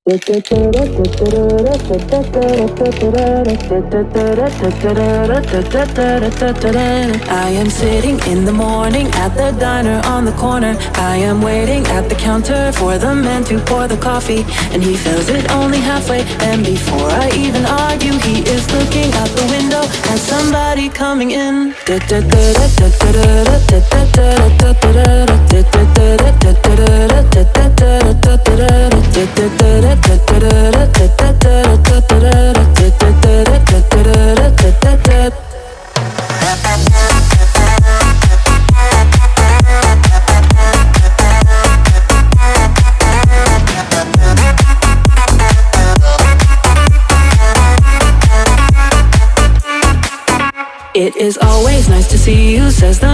I am sitting in the morning at the diner on the corner. I am waiting at the counter for the man to pour the coffee, and he fills it only halfway. And before I even argue, he is looking out the window at somebody coming in. It is always nice to see you, says the